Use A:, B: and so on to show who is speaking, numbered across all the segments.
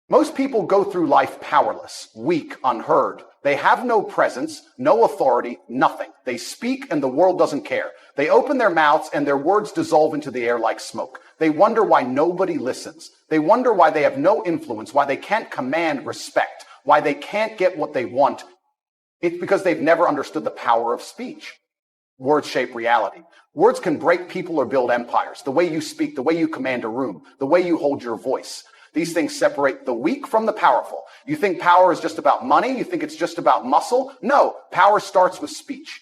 A: Most people go through life powerless, weak, unheard. They have no presence, no authority, nothing. They speak and the world doesn't care. They open their mouths and their words dissolve into the air like smoke. They wonder why nobody listens. They wonder why they have no influence, why they can't command respect, why they can't get what they want. It's because they've never understood the power of speech. Words shape reality. Words can break people or build empires. The way you speak, the way you command a room, the way you hold your voice. These things separate the weak from the powerful. You think power is just about money? You think it's just about muscle? No, power starts with speech.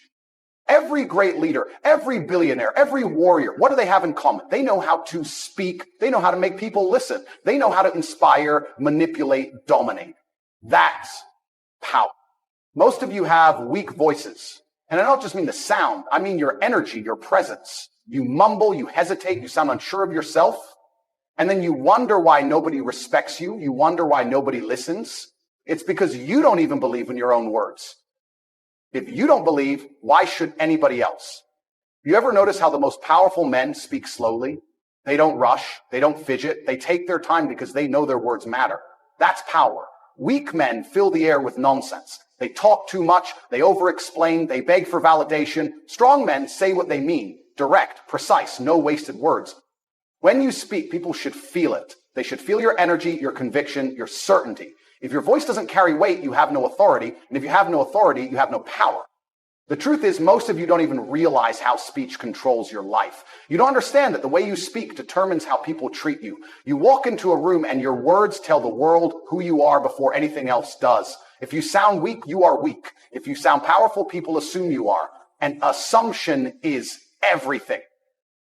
A: Every great leader, every billionaire, every warrior, what do they have in common? They know how to speak. They know how to make people listen. They know how to inspire, manipulate, dominate. That's power. Most of you have weak voices. And I don't just mean the sound. I mean your energy, your presence. You mumble, you hesitate, you sound unsure of yourself. And then you wonder why nobody respects you. You wonder why nobody listens. It's because you don't even believe in your own words. If you don't believe, why should anybody else? You ever notice how the most powerful men speak slowly? They don't rush. They don't fidget. They take their time because they know their words matter. That's power. Weak men fill the air with nonsense. They talk too much. They over-explain. They beg for validation. Strong men say what they mean. Direct, precise, no wasted words. When you speak, people should feel it. They should feel your energy, your conviction, your certainty. If your voice doesn't carry weight, you have no authority. And if you have no authority, you have no power. The truth is, most of you don't even realize how speech controls your life. You don't understand that the way you speak determines how people treat you. You walk into a room and your words tell the world who you are before anything else does. If you sound weak, you are weak. If you sound powerful, people assume you are. And assumption is everything.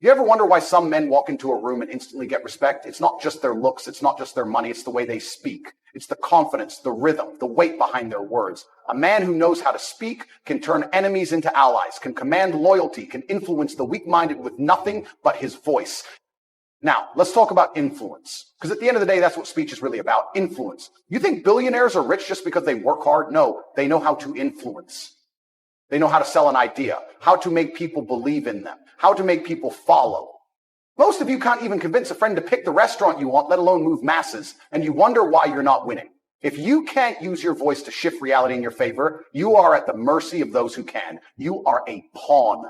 A: You ever wonder why some men walk into a room and instantly get respect? It's not just their looks. It's not just their money. It's the way they speak. It's the confidence, the rhythm, the weight behind their words. A man who knows how to speak can turn enemies into allies, can command loyalty, can influence the weak-minded with nothing but his voice. Now, let's talk about influence. Because at the end of the day, that's what speech is really about, influence. You think billionaires are rich just because they work hard? No, they know how to influence. They know how to sell an idea, how to make people believe in them, how to make people follow. Most of you can't even convince a friend to pick the restaurant you want, let alone move masses, and you wonder why you're not winning. If you can't use your voice to shift reality in your favor, you are at the mercy of those who can. You are a pawn.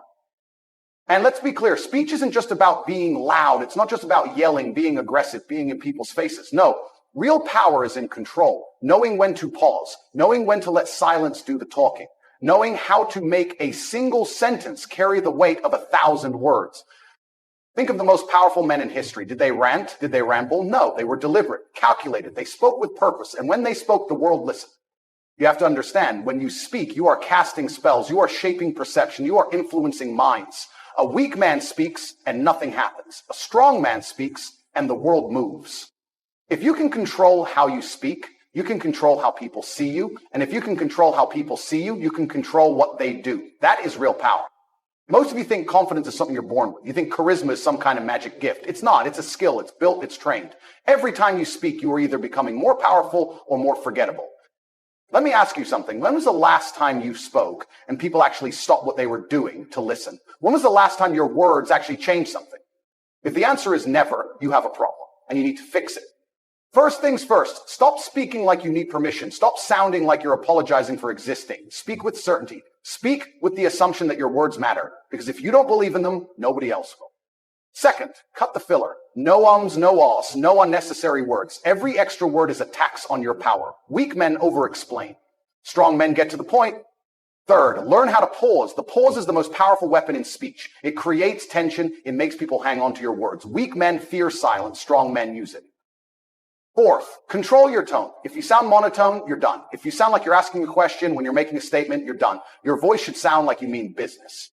A: And let's be clear, speech isn't just about being loud. It's not just about yelling, being aggressive, being in people's faces. No, real power is in control, knowing when to pause, knowing when to let silence do the talking, knowing how to make a single sentence carry the weight of 1,000 words. Think of the most powerful men in history. Did they rant? Did they ramble? No, they were deliberate, calculated. They spoke with purpose. And when they spoke, the world listened. You have to understand, when you speak, you are casting spells. You are shaping perception. You are influencing minds. A weak man speaks and nothing happens. A strong man speaks and the world moves. If you can control how you speak, you can control how people see you. And if you can control how people see you, you can control what they do. That is real power. Most of you think confidence is something you're born with. You think charisma is some kind of magic gift. It's not. It's a skill. It's built. It's trained. Every time you speak, you are either becoming more powerful or more forgettable. Let me ask you something. When was the last time you spoke and people actually stopped what they were doing to listen? When was the last time your words actually changed something? If the answer is never, you have a problem and you need to fix it. First things first, stop speaking like you need permission. Stop sounding like you're apologizing for existing. Speak with certainty. Speak with the assumption that your words matter, because if you don't believe in them, nobody else will. Second, cut the filler. No ums, no ahs, no unnecessary words. Every extra word is a tax on your power. Weak men over-explain. Strong men get to the point. Third, learn how to pause. The pause is the most powerful weapon in speech. It creates tension. It makes people hang on to your words. Weak men fear silence. Strong men use it. Fourth, control your tone. If you sound monotone, you're done. If you sound like you're asking a question when you're making a statement, you're done. Your voice should sound like you mean business.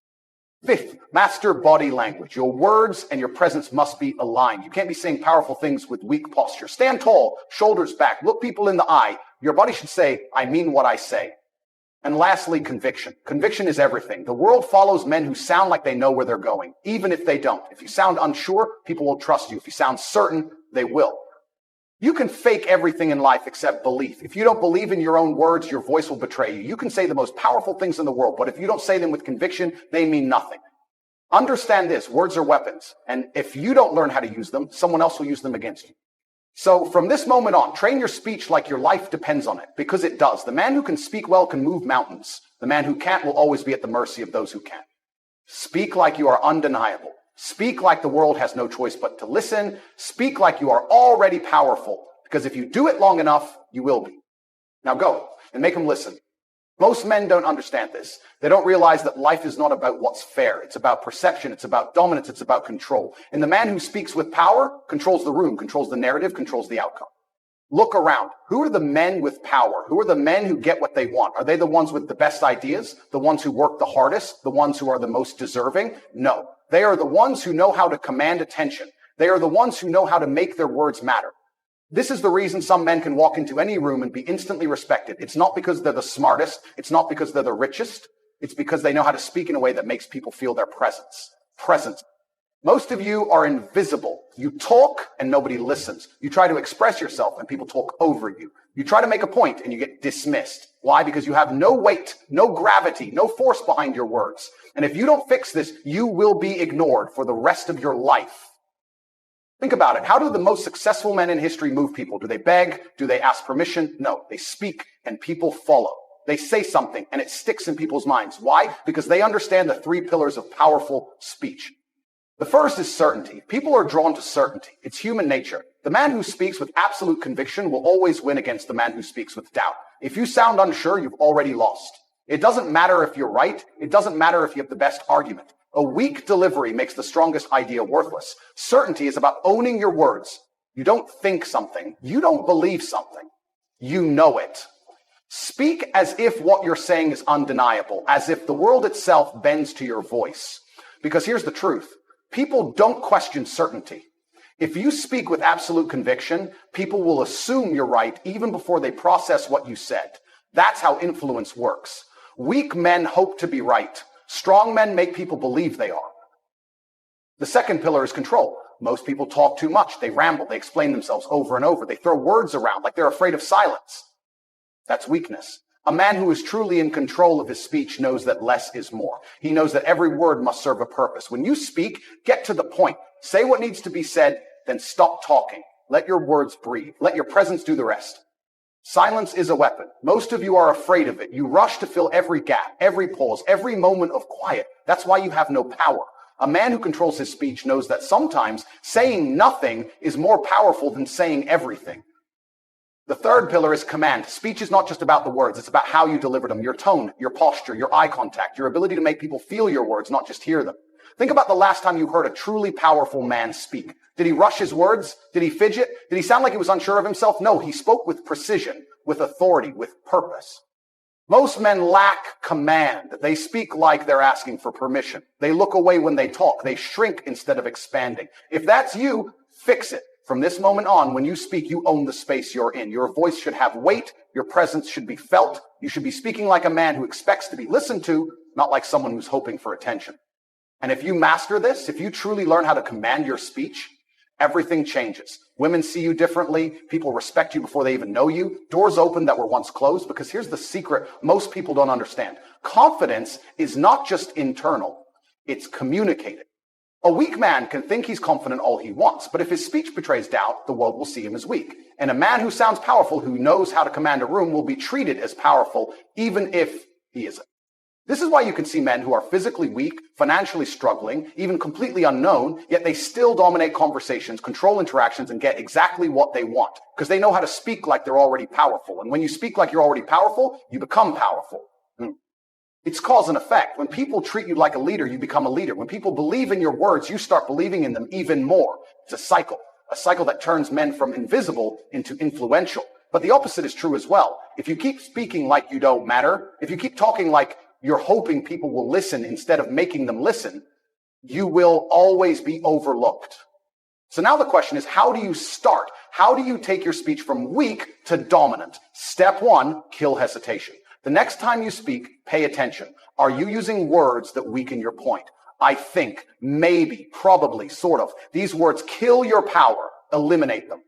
A: Fifth, master body language. Your words and your presence must be aligned. You can't be saying powerful things with weak posture. Stand tall, shoulders back, look people in the eye. Your body should say, I mean what I say. And lastly, conviction. Conviction is everything. The world follows men who sound like they know where they're going, even if they don't. If you sound unsure, people will trust you. If you sound certain, they will. You can fake everything in life except belief. If you don't believe in your own words, your voice will betray you. You can say the most powerful things in the world, but if you don't say them with conviction, they mean nothing. Understand this, words are weapons. And if you don't learn how to use them, someone else will use them against you. So from this moment on, train your speech like your life depends on it, because it does. The man who can speak well can move mountains. The man who can't will always be at the mercy of those who can. Speak like you are undeniable. Speak like the world has no choice but to listen. Speak like you are already powerful, because if you do it long enough, you will be. Now go and make them listen. Most men don't understand this. They don't realize that life is not about what's fair. It's about perception. It's about dominance. It's about control. And the man who speaks with power controls the room, controls the narrative, controls the outcome. Look around. Who are the men with power? Who are the men who get what they want? Are they the ones with the best ideas? The ones who work the hardest? The ones who are the most deserving? No. They are the ones who know how to command attention. They are the ones who know how to make their words matter. This is the reason some men can walk into any room and be instantly respected. It's not because they're the smartest. It's not because they're the richest. It's because they know how to speak in a way that makes people feel their presence. Presence. Most of you are invisible. You talk and nobody listens. You try to express yourself and people talk over you. You try to make a point and you get dismissed. Why? Because you have no weight, no gravity, no force behind your words. And if you don't fix this, you will be ignored for the rest of your life. Think about it. How do the most successful men in history move people? Do they beg? Do they ask permission? No, they speak and people follow. They say something and it sticks in people's minds. Why? Because they understand the 3 pillars of powerful speech. The first is certainty. People are drawn to certainty. It's human nature. The man who speaks with absolute conviction will always win against the man who speaks with doubt. If you sound unsure, you've already lost. It doesn't matter if you're right. It doesn't matter if you have the best argument. A weak delivery makes the strongest idea worthless. Certainty is about owning your words. You don't think something. You don't believe something. You know it. Speak as if what you're saying is undeniable, as if the world itself bends to your voice. Because here's the truth. People don't question certainty. If you speak with absolute conviction, people will assume you're right even before they process what you said. That's how influence works. Weak men hope to be right. Strong men make people believe they are. The second pillar is control. Most people talk too much. They ramble. They explain themselves over and over. They throw words around like they're afraid of silence. That's weakness. A man who is truly in control of his speech knows that less is more. He knows that every word must serve a purpose. When you speak, get to the point. Say what needs to be said, then stop talking. Let your words breathe. Let your presence do the rest. Silence is a weapon. Most of you are afraid of it. You rush to fill every gap, every pause, every moment of quiet. That's why you have no power. A man who controls his speech knows that sometimes saying nothing is more powerful than saying everything. The third pillar is command. Speech is not just about the words. It's about how you deliver them, your tone, your posture, your eye contact, your ability to make people feel your words, not just hear them. Think about the last time you heard a truly powerful man speak. Did he rush his words? Did he fidget? Did he sound like he was unsure of himself? No, he spoke with precision, with authority, with purpose. Most men lack command. They speak like they're asking for permission. They look away when they talk. They shrink instead of expanding. If that's you, fix it. From this moment on, when you speak, you own the space you're in. Your voice should have weight. Your presence should be felt. You should be speaking like a man who expects to be listened to, not like someone who's hoping for attention. And if you master this, if you truly learn how to command your speech, everything changes. Women see you differently. People respect you before they even know you. Doors open that were once closed, because here's the secret most people don't understand. Confidence is not just internal. It's communicated. A weak man can think he's confident all he wants, but if his speech betrays doubt, the world will see him as weak. And a man who sounds powerful, who knows how to command a room, will be treated as powerful, even if he isn't. This is why you can see men who are physically weak, financially struggling, even completely unknown, yet they still dominate conversations, control interactions, and get exactly what they want, because they know how to speak like they're already powerful. And when you speak like you're already powerful, you become powerful. It's cause and effect. When people treat you like a leader, you become a leader. When people believe in your words, you start believing in them even more. It's a cycle that turns men from invisible into influential. But the opposite is true as well. If you keep speaking like you don't matter, if you keep talking like you're hoping people will listen instead of making them listen, you will always be overlooked. So now the question is, how do you start? How do you take your speech from weak to dominant? Step 1, kill hesitation. The next time you speak, pay attention. Are you using words that weaken your point? I think, maybe, probably, sort of. These words kill your power. Eliminate them.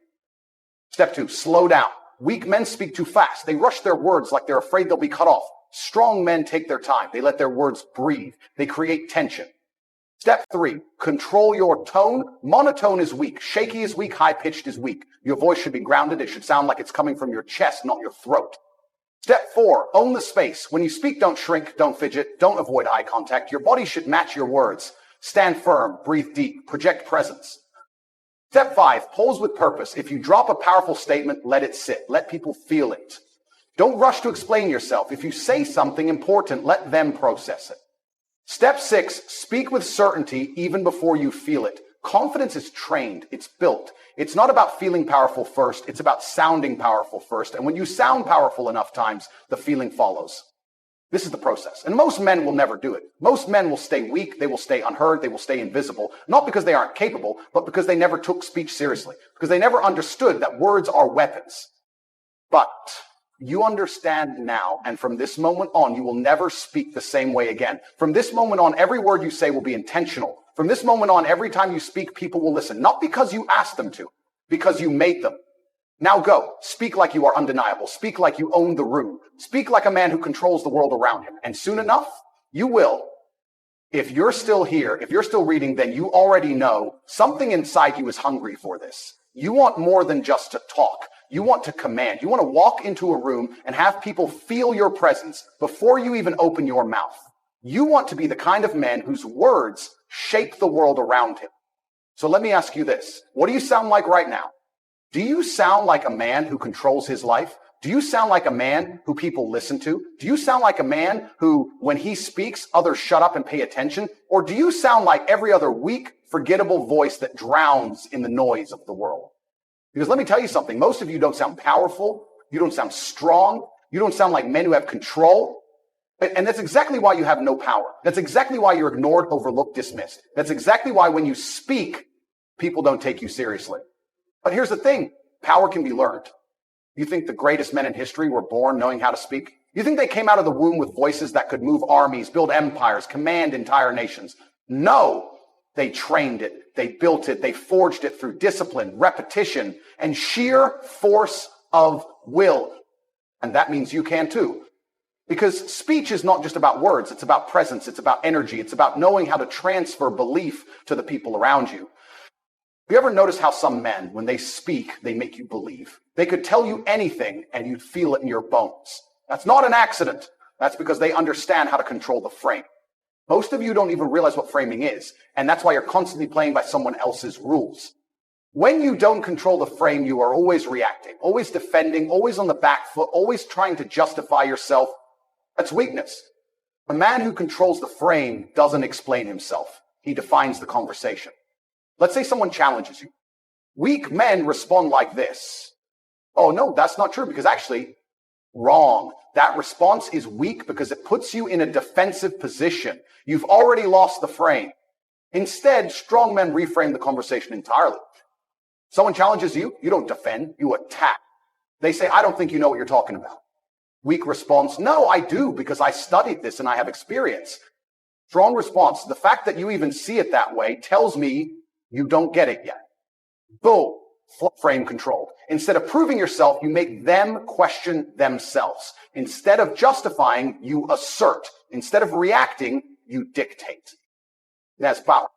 A: Step 2, slow down. Weak men speak too fast. They rush their words like they're afraid they'll be cut off. Strong men take their time. They let their words breathe. They create tension. Step 3, control your tone. Monotone is weak. Shaky is weak. High-pitched is weak. Your voice should be grounded. It should sound like it's coming from your chest, not your throat. Step 4, own the space. When you speak, don't shrink, don't fidget, don't avoid eye contact. Your body should match your words. Stand firm, breathe deep, project presence. Step 5, pause with purpose. If you drop a powerful statement, let it sit. Let people feel it. Don't rush to explain yourself. If you say something important, let them process it. Step 6, speak with certainty even before you feel it. Confidence is trained. It's built. It's not about feeling powerful first. It's about sounding powerful first. And when you sound powerful enough times, the feeling follows. This is the process. And most men will never do it. Most men will stay weak. They will stay unheard. They will stay invisible. Not because they aren't capable, but because they never took speech seriously. Because they never understood that words are weapons. But you understand now, and from this moment on, you will never speak the same way again. From this moment on, every word you say will be intentional. From this moment on, every time you speak, people will listen. Not because you asked them to, because you made them. Now go. Speak like you are undeniable. Speak like you own the room. Speak like a man who controls the world around him. And soon enough, you will. If you're still here, if you're still reading, then you already know something inside you is hungry for this. You want more than just to talk. You want to command. You want to walk into a room and have people feel your presence before you even open your mouth. You want to be the kind of man whose words shape the world around him. So let me ask you this. What do you sound like right now? Do you sound like a man who controls his life? Do you sound like a man who people listen to? Do you sound like a man who, when he speaks, others shut up and pay attention? Or do you sound like every other weak, forgettable voice that drowns in the noise of the world? Because let me tell you something. Most of you don't sound powerful. You don't sound strong. You don't sound like men who have control. And that's exactly why you have no power. That's exactly why you're ignored, overlooked, dismissed. That's exactly why when you speak, people don't take you seriously. But here's the thing. Power can be learned. You think the greatest men in history were born knowing how to speak? You think they came out of the womb with voices that could move armies, build empires, command entire nations? No. They trained it. They built it. They forged it through discipline, repetition, and sheer force of will. And that means you can too. Because speech is not just about words. It's about presence. It's about energy. It's about knowing how to transfer belief to the people around you. Have you ever noticed how some men, when they speak, they make you believe? They could tell you anything and you'd feel it in your bones. That's not an accident. That's because they understand how to control the frame. Most of you don't even realize what framing is. And that's why you're constantly playing by someone else's rules. When you don't control the frame, you are always reacting, always defending, always on the back foot, always trying to justify yourself. That's weakness. A man who controls the frame doesn't explain himself. He defines the conversation. Let's say someone challenges you. Weak men respond like this. Oh, no, that's not true because actually, wrong. That response is weak because it puts you in a defensive position. You've already lost the frame. Instead, strong men reframe the conversation entirely. Someone challenges you, you don't defend, you attack. They say, I don't think you know what you're talking about. Weak response, no, I do because I studied this and I have experience. Strong response, the fact that you even see it that way tells me you don't get it yet. Boom, frame controlled. Instead of proving yourself, you make them question themselves. Instead of justifying, you assert. Instead of reacting, you dictate. It has power.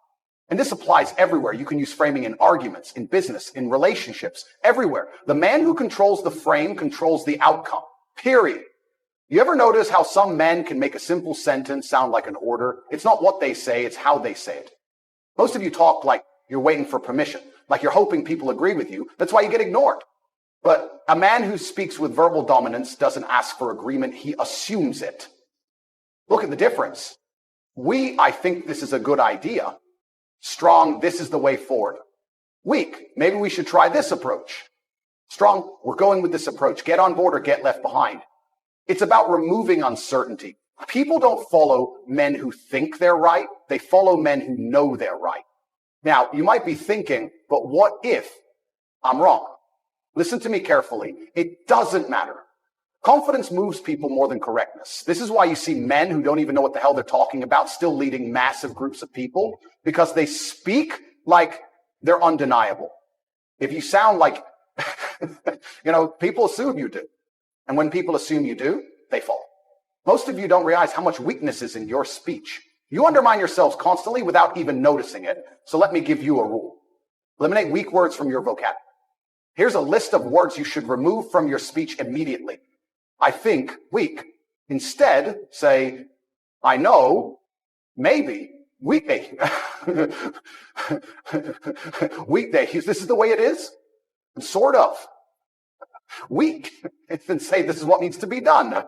A: And this applies everywhere. You can use framing in arguments, in business, in relationships, everywhere. The man who controls the frame controls the outcome. Period. You ever notice how some men can make a simple sentence sound like an order? It's not what they say, it's how they say it. Most of you talk like you're waiting for permission, like you're hoping people agree with you. That's why you get ignored. But a man who speaks with verbal dominance doesn't ask for agreement, he assumes it. Look at the difference. I think this is a good idea. Strong, this is the way forward. Weak, maybe we should try this approach. Strong, we're going with this approach. Get on board or get left behind. It's about removing uncertainty. People don't follow men who think they're right. They follow men who know they're right. Now, you might be thinking, but what if I'm wrong? Listen to me carefully. It doesn't matter. Confidence moves people more than correctness. This is why you see men who don't even know what the hell they're talking about still leading massive groups of people, because they speak like they're undeniable. If you sound like, people assume you do. And when people assume you do, they fall. Most of you don't realize how much weakness is in your speech. You undermine yourselves constantly without even noticing it. So let me give you a rule. Eliminate weak words from your vocabulary. Here's a list of words you should remove from your speech immediately. I think, weak. Instead, say, I know, maybe, weekday. Weekdays. This is the way it is? Sort of. Weak. And say, this is what needs to be done.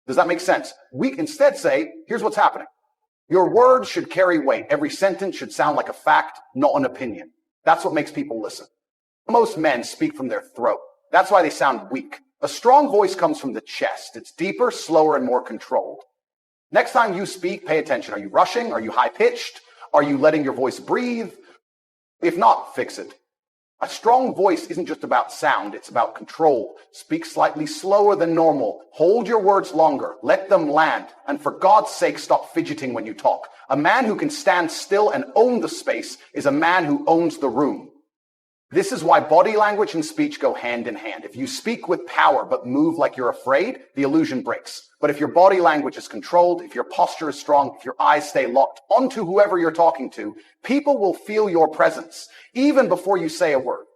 A: Does that make sense? Weak. Instead, say, here's what's happening. Your words should carry weight. Every sentence should sound like a fact, not an opinion. That's what makes people listen. Most men speak from their throat. That's why they sound weak. A strong voice comes from the chest. It's deeper, slower, and more controlled. Next time you speak, pay attention. Are you rushing? Are you high-pitched? Are you letting your voice breathe? If not, fix it. A strong voice isn't just about sound. It's about control. Speak slightly slower than normal. Hold your words longer. Let them land. And for God's sake, stop fidgeting when you talk. A man who can stand still and own the space is a man who owns the room. This is why body language and speech go hand in hand. If you speak with power but move like you're afraid, the illusion breaks. But if your body language is controlled, if your posture is strong, if your eyes stay locked onto whoever you're talking to, people will feel your presence even before you say a word.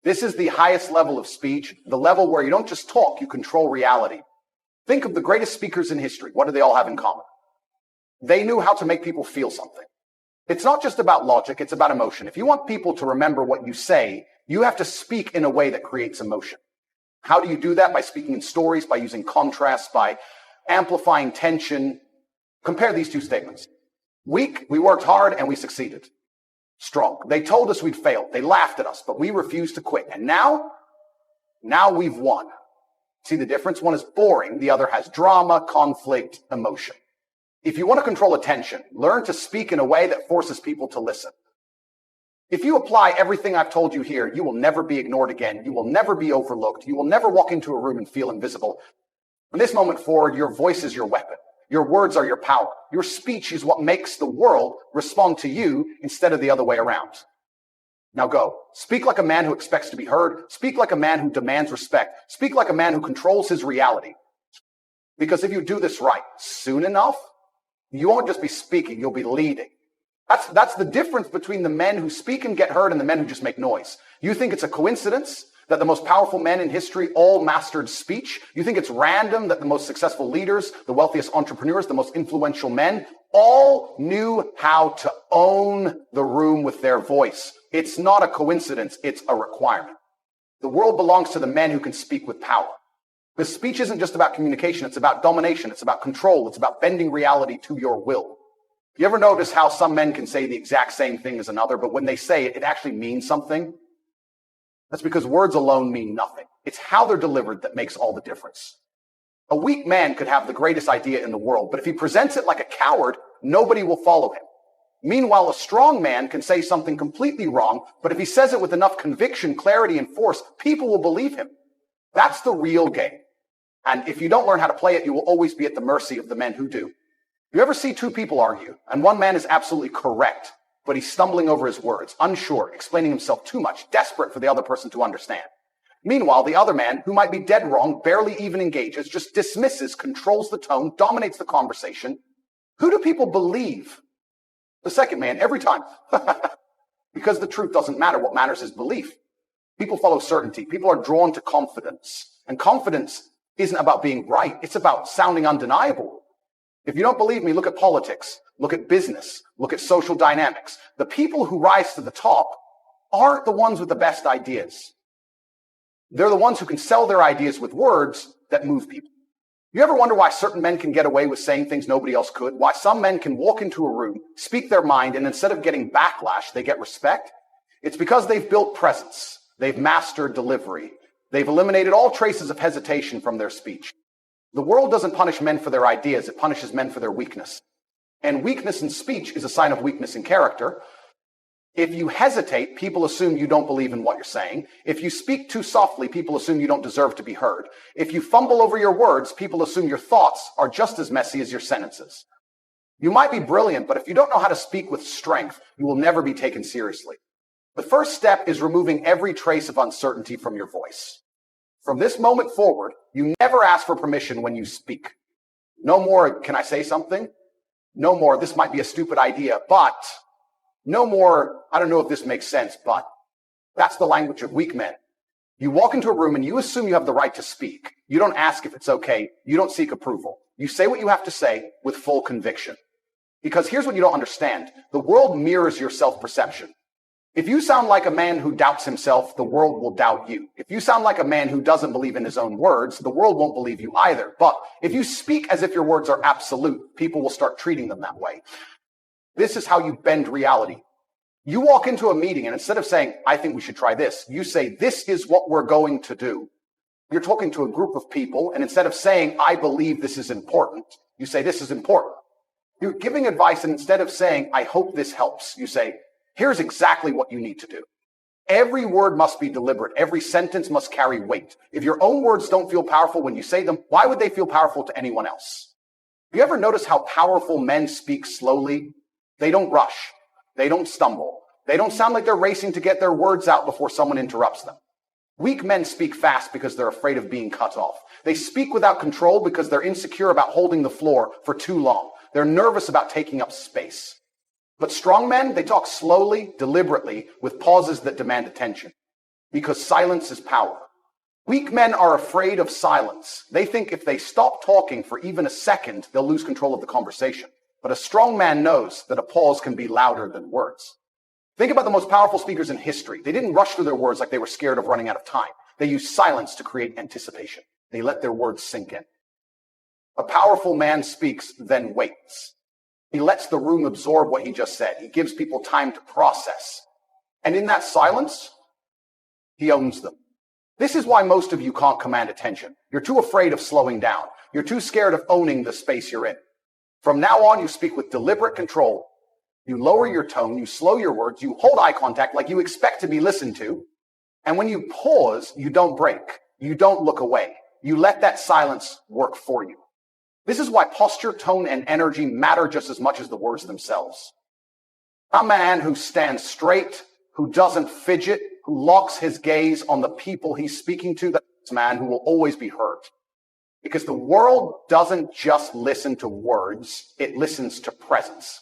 A: This is the highest level of speech, the level where you don't just talk, you control reality. Think of the greatest speakers in history. What do they all have in common? They knew how to make people feel something. It's not just about logic, it's about emotion. If you want people to remember what you say, you have to speak in a way that creates emotion. How do you do that? By speaking in stories, by using contrast, by amplifying tension. Compare these two statements. Weak, we worked hard and we succeeded. Strong, they told us we'd failed. They laughed at us, but we refused to quit. And now we've won. See the difference? One is boring, the other has drama, conflict, emotion. If you want to control attention, learn to speak in a way that forces people to listen. If you apply everything I've told you here, you will never be ignored again. You will never be overlooked. You will never walk into a room and feel invisible. From this moment forward, your voice is your weapon. Your words are your power. Your speech is what makes the world respond to you instead of the other way around. Now go. Speak like a man who expects to be heard. Speak like a man who demands respect. Speak like a man who controls his reality. Because if you do this right, soon enough, you won't just be speaking, you'll be leading. That's the difference between the men who speak and get heard and the men who just make noise. You think it's a coincidence that the most powerful men in history all mastered speech? You think it's random that the most successful leaders, the wealthiest entrepreneurs, the most influential men, all knew how to own the room with their voice? It's not a coincidence, it's a requirement. The world belongs to the men who can speak with power. Because speech isn't just about communication, it's about domination, it's about control, it's about bending reality to your will. You ever notice how some men can say the exact same thing as another, but when they say it, it actually means something? That's because words alone mean nothing. It's how they're delivered that makes all the difference. A weak man could have the greatest idea in the world, but if he presents it like a coward, nobody will follow him. Meanwhile, a strong man can say something completely wrong, but if he says it with enough conviction, clarity, and force, people will believe him. That's the real game. And if you don't learn how to play it, you will always be at the mercy of the men who do. You ever see two people argue, and one man is absolutely correct, but he's stumbling over his words, unsure, explaining himself too much, desperate for the other person to understand. Meanwhile, the other man, who might be dead wrong, barely even engages, just dismisses, controls the tone, dominates the conversation. Who do people believe? The second man, every time. Because the truth doesn't matter. What matters is belief. People follow certainty. People are drawn to confidence. And confidence isn't about being right. It's about sounding undeniable. If you don't believe me, look at politics, look at business, look at social dynamics. The people who rise to the top aren't the ones with the best ideas. They're the ones who can sell their ideas with words that move people. You ever wonder why certain men can get away with saying things nobody else could? Why some men can walk into a room, speak their mind, and instead of getting backlash, they get respect? It's because they've built presence. They've mastered delivery. They've eliminated all traces of hesitation from their speech. The world doesn't punish men for their ideas. It punishes men for their weakness. And weakness in speech is a sign of weakness in character. If you hesitate, people assume you don't believe in what you're saying. If you speak too softly, people assume you don't deserve to be heard. If you fumble over your words, people assume your thoughts are just as messy as your sentences. You might be brilliant, but if you don't know how to speak with strength, you will never be taken seriously. The first step is removing every trace of uncertainty from your voice. From this moment forward, you never ask for permission when you speak. No more, can I say something? No more, this might be a stupid idea, but no more, I don't know if this makes sense, but that's the language of weak men. You walk into a room and you assume you have the right to speak. You don't ask if it's okay. You don't seek approval. You say what you have to say with full conviction. Because here's what you don't understand. The world mirrors your self-perception. If you sound like a man who doubts himself, the world will doubt you. If you sound like a man who doesn't believe in his own words, the world won't believe you either. But if you speak as if your words are absolute, people will start treating them that way. This is how you bend reality. You walk into a meeting and instead of saying, I think we should try this, you say, this is what we're going to do. You're talking to a group of people, and instead of saying, I believe this is important, you say, this is important. You're giving advice, and instead of saying, I hope this helps, you say, here's exactly what you need to do. Every word must be deliberate. Every sentence must carry weight. If your own words don't feel powerful when you say them, why would they feel powerful to anyone else? You ever notice how powerful men speak slowly? They don't rush. They don't stumble. They don't sound like they're racing to get their words out before someone interrupts them. Weak men speak fast because they're afraid of being cut off. They speak without control because they're insecure about holding the floor for too long. They're nervous about taking up space. But strong men, they talk slowly, deliberately, with pauses that demand attention. Because silence is power. Weak men are afraid of silence. They think if they stop talking for even a second, they'll lose control of the conversation. But a strong man knows that a pause can be louder than words. Think about the most powerful speakers in history. They didn't rush through their words like they were scared of running out of time. They used silence to create anticipation. They let their words sink in. A powerful man speaks, then waits. He lets the room absorb what he just said. He gives people time to process. And in that silence, he owns them. This is why most of you can't command attention. You're too afraid of slowing down. You're too scared of owning the space you're in. From now on, you speak with deliberate control. You lower your tone, you slow your words, you hold eye contact like you expect to be listened to. And when you pause, you don't break. You don't look away. You let that silence work for you. This is why posture, tone, and energy matter just as much as the words themselves. A man who stands straight, who doesn't fidget, who locks his gaze on the people he's speaking to, that's a man who will always be heard. Because the world doesn't just listen to words, it listens to presence.